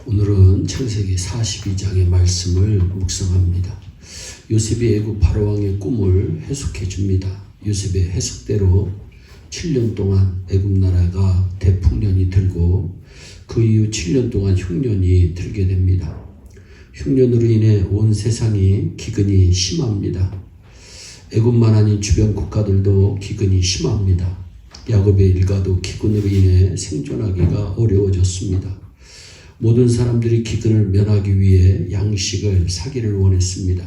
오늘은 창세기 42장의 말씀을 묵상합니다. 요셉이 애굽 바로왕의 꿈을 해석해 줍니다. 요셉의 해석대로 7년 동안 애굽 나라가 대풍년이 들고 그 이후 7년 동안 흉년이 들게 됩니다. 흉년으로 인해 온 세상이 기근이 심합니다. 애굽만 아닌 주변 국가들도 기근이 심합니다. 야곱의 일가도 기근으로 인해 생존하기가 어려워졌습니다. 모든 사람들이 기근을 면하기 위해 양식을 사기를 원했습니다.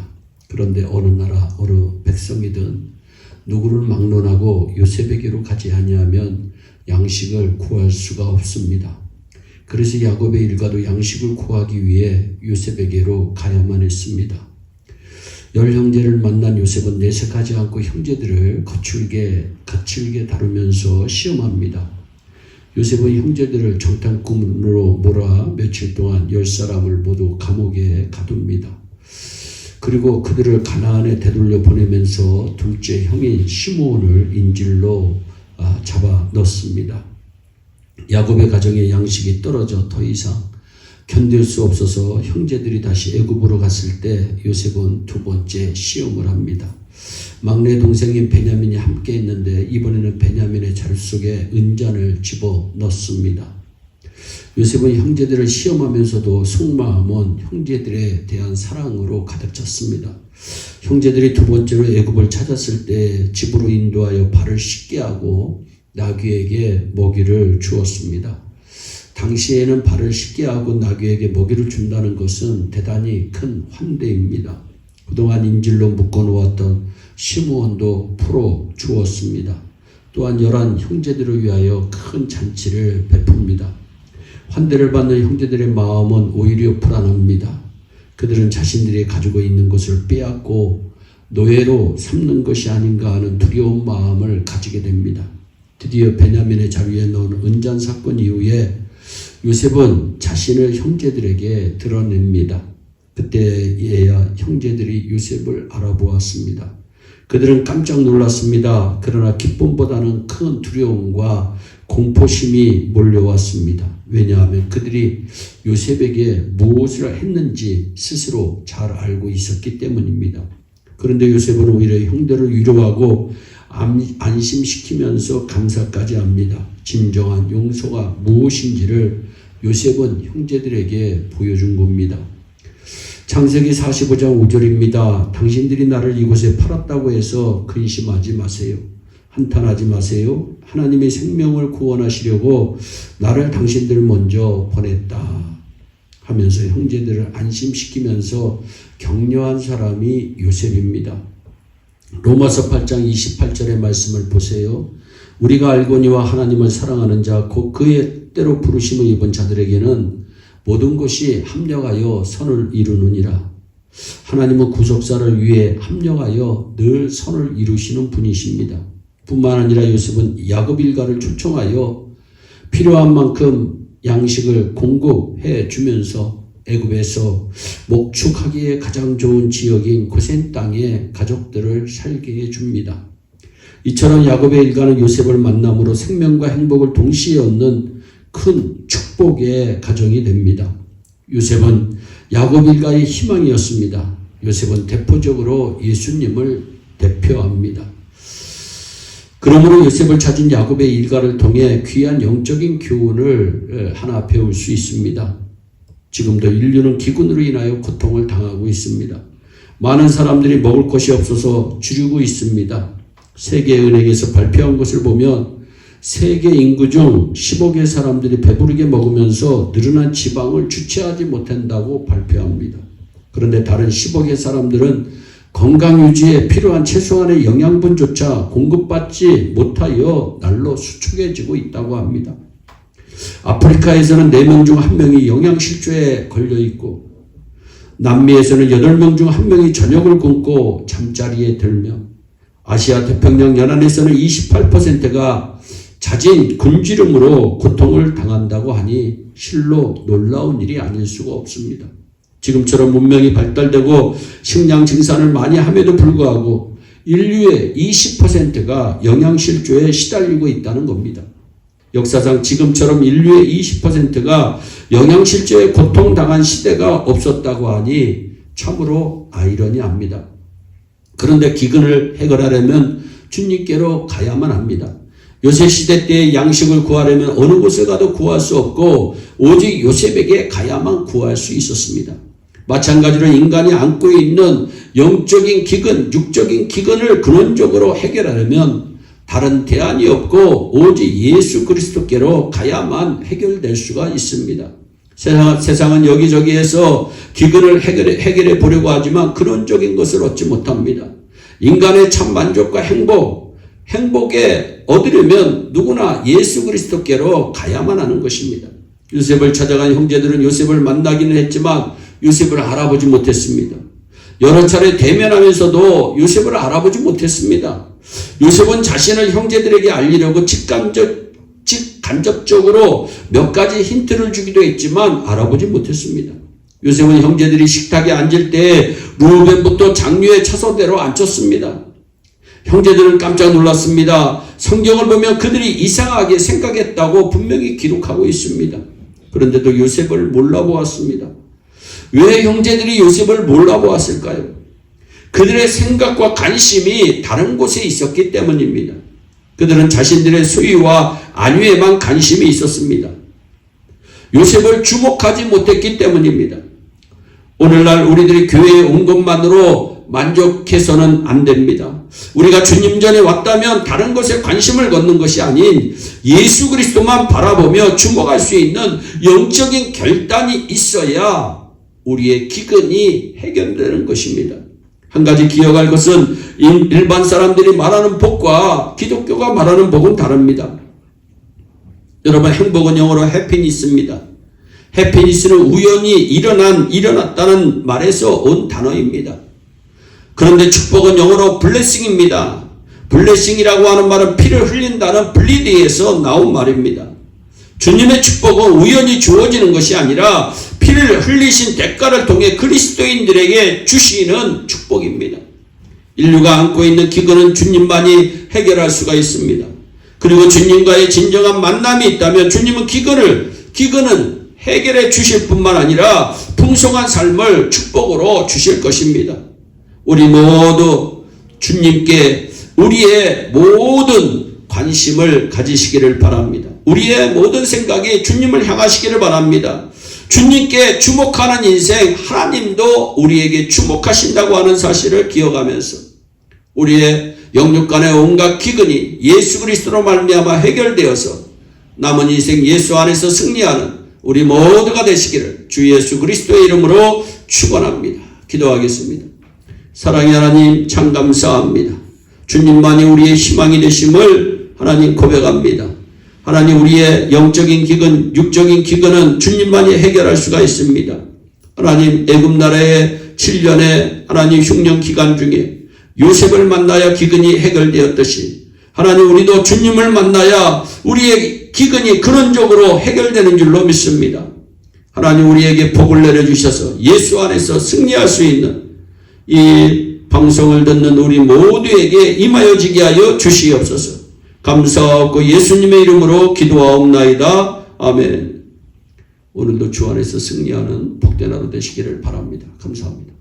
그런데 어느 나라 어느 백성이든 누구를 막론하고 요셉에게로 가지 아니하면 양식을 구할 수가 없습니다. 그래서 야곱의 일가도 양식을 구하기 위해 요셉에게로 가야만 했습니다. 10형제를 만난 요셉은 내색하지 않고 형제들을 거칠게 다루면서 시험합니다. 요셉은 형제들을 정탐꾼으로 몰아 며칠 동안 10사람을 모두 감옥에 가둡니다. 그리고 그들을 가나안에 되돌려 보내면서 둘째 형인 시므온을 인질로 잡아 넣습니다. 야곱의 가정에 양식이 떨어져 더 이상 견딜 수 없어서 형제들이 다시 애굽으로 갔을 때 요셉은 두 번째 시험을 합니다. 막내 동생인 베냐민이 함께 있는데 이번에는 베냐민의 자루 속에 은잔을 집어 넣습니다. 요셉은 형제들을 시험하면서도 속마음은 형제들에 대한 사랑으로 가득 찼습니다. 형제들이 두 번째로 애굽을 찾았을 때 집으로 인도하여 발을 씻게 하고 나귀에게 먹이를 주었습니다. 당시에는 발을 씻게 하고 나귀에게 먹이를 준다는 것은 대단히 큰 환대입니다. 그동안 인질로 묶어놓았던 시므온도 풀어 주었습니다. 또한 11 형제들을 위하여 큰 잔치를 베풉니다. 환대를 받는 형제들의 마음은 오히려 불안합니다. 그들은 자신들이 가지고 있는 것을 빼앗고 노예로 삼는 것이 아닌가 하는 두려운 마음을 가지게 됩니다. 드디어 베냐민의 자루에 넣은 은잔 사건 이후에 요셉은 자신을 형제들에게 드러냅니다. 그때에야 형제들이 요셉을 알아보았습니다. 그들은 깜짝 놀랐습니다. 그러나 기쁨보다는 큰 두려움과 공포심이 몰려왔습니다. 왜냐하면 그들이 요셉에게 무엇을 했는지 스스로 잘 알고 있었기 때문입니다. 그런데 요셉은 오히려 형들을 위로하고 안심시키면서 감사까지 합니다. 진정한 용서가 무엇인지를 요셉은 형제들에게 보여준 겁니다. 창세기 45장 5절입니다. 당신들이 나를 이곳에 팔았다고 해서 근심하지 마세요. 한탄하지 마세요. 하나님이 생명을 구원하시려고 나를 당신들 먼저 보냈다 하면서 형제들을 안심시키면서 격려한 사람이 요셉입니다. 로마서 8장 28절의 말씀을 보세요. 우리가 알거니와 하나님을 사랑하는 자 곧 그의 때로 부르심을 입은 자들에게는 모든 것이 합력하여 선을 이루느니라. 하나님은 구속사를 위해 합력하여 늘 선을 이루시는 분이십니다. 뿐만 아니라 요셉은 야곱 일가를 초청하여 필요한 만큼 양식을 공급해 주면서 애굽에서 목축하기에 가장 좋은 지역인 고센 땅에 가족들을 살게 해줍니다. 이처럼 야곱의 일가는 요셉을 만남으로 생명과 행복을 동시에 얻는 큰 축복의 가정이 됩니다. 요셉은 야곱 일가의 희망이었습니다. 요셉은 대표적으로 예수님을 대표합니다. 그러므로 요셉을 찾은 야곱의 일가를 통해 귀한 영적인 교훈을 하나 배울 수 있습니다. 지금도 인류는 기근으로 인하여 고통을 당하고 있습니다. 많은 사람들이 먹을 것이 없어서 주류고 있습니다. 세계은행에서 발표한 것을 보면 세계 인구 중 15개 사람들이 배부르게 먹으면서 늘어난 지방을 주체하지 못한다고 발표합니다. 그런데 다른 15개 사람들은 건강 유지에 필요한 최소한의 영양분조차 공급받지 못하여 날로 수축해지고 있다고 합니다. 아프리카에서는 4명 중 1명이 영양실조에 걸려 있고 남미에서는 8명 중 1명이 저녁을 굶고 잠자리에 들며 아시아 태평양 연안에서는 28%가 잦은 굶주림으로 고통을 당한다고 하니 실로 놀라운 일이 아닐 수가 없습니다. 지금처럼 문명이 발달되고 식량 생산을 많이 함에도 불구하고 인류의 20%가 영양실조에 시달리고 있다는 겁니다. 역사상 지금처럼 인류의 20%가 영양실조에 고통당한 시대가 없었다고 하니 참으로 아이러니합니다. 그런데 기근을 해결하려면 주님께로 가야만 합니다. 요셉 시대 때의 양식을 구하려면 어느 곳에 가도 구할 수 없고 오직 요셉에게 가야만 구할 수 있었습니다. 마찬가지로 인간이 안고 있는 영적인 기근, 육적인 기근을 근원적으로 해결하려면 다른 대안이 없고 오직 예수 그리스도께로 가야만 해결될 수가 있습니다. 세상은 여기저기에서 기근을 해결해 보려고 하지만 근원적인 것을 얻지 못합니다. 인간의 참 만족과 행복에 얻으려면 누구나 예수 그리스도께로 가야만 하는 것입니다. 요셉을 찾아간 형제들은 요셉을 만나기는 했지만 요셉을 알아보지 못했습니다. 여러 차례 대면하면서도 요셉을 알아보지 못했습니다. 요셉은 자신을 형제들에게 알리려고 직간접적으로 몇 가지 힌트를 주기도 했지만 알아보지 못했습니다. 요셉은 형제들이 식탁에 앉을 때 루벤부터 장류의 차선대로 앉혔습니다. 형제들은 깜짝 놀랐습니다. 성경을 보면 그들이 이상하게 생각했다고 분명히 기록하고 있습니다. 그런데도 요셉을 몰라보았습니다. 왜 형제들이 요셉을 몰라보았을까요? 그들의 생각과 관심이 다른 곳에 있었기 때문입니다. 그들은 자신들의 소유와 안위에만 관심이 있었습니다. 요셉을 주목하지 못했기 때문입니다. 오늘날 우리들이 교회에 온 것만으로 만족해서는 안 됩니다. 우리가 주님 전에 왔다면 다른 것에 관심을 갖는 것이 아닌 예수 그리스도만 바라보며 주목할 수 있는 영적인 결단이 있어야 우리의 기근이 해결되는 것입니다. 한 가지 기억할 것은 일반 사람들이 말하는 복과 기독교가 말하는 복은 다릅니다. 여러분, 행복은 영어로 해피니스입니다. 해피니스는 우연히 일어났다는 말에서 온 단어입니다. 그런데 축복은 영어로 블레싱입니다. 블레싱이라고 하는 말은 피를 흘린다는 블리드에서 나온 말입니다. 주님의 축복은 우연히 주어지는 것이 아니라 피를 흘리신 대가를 통해 그리스도인들에게 주시는 축복입니다. 인류가 안고 있는 기근은 주님만이 해결할 수가 있습니다. 그리고 주님과의 진정한 만남이 있다면 주님은 기근은 해결해 주실 뿐만 아니라 풍성한 삶을 축복으로 주실 것입니다. 우리 모두 주님께 우리의 모든 관심을 가지시기를 바랍니다. 우리의 모든 생각이 주님을 향하시기를 바랍니다. 주님께 주목하는 인생, 하나님도 우리에게 주목하신다고 하는 사실을 기억하면서 우리의 영육간의 온갖 기근이 예수 그리스도로 말미암아 해결되어서 남은 인생 예수 안에서 승리하는 우리 모두가 되시기를 주 예수 그리스도의 이름으로 축원합니다. 기도하겠습니다. 사랑의 하나님, 참 감사합니다. 주님만이 우리의 희망이 되심을 하나님 고백합니다. 하나님, 우리의 영적인 기근, 육적인 기근은 주님만이 해결할 수가 있습니다. 하나님, 애굽 나라의 7년의 하나님 흉년 기간 중에 요셉을 만나야 기근이 해결되었듯이 하나님, 우리도 주님을 만나야 우리의 기근이 근원적으로 해결되는 줄로 믿습니다. 하나님, 우리에게 복을 내려주셔서 예수 안에서 승리할 수 있는 이 방송을 듣는 우리 모두에게 임하여지게 하여 주시옵소서. 감사하고 예수님의 이름으로 기도하옵나이다. 아멘. 오늘도 주 안에서 승리하는 복된 하루 되시기를 바랍니다. 감사합니다.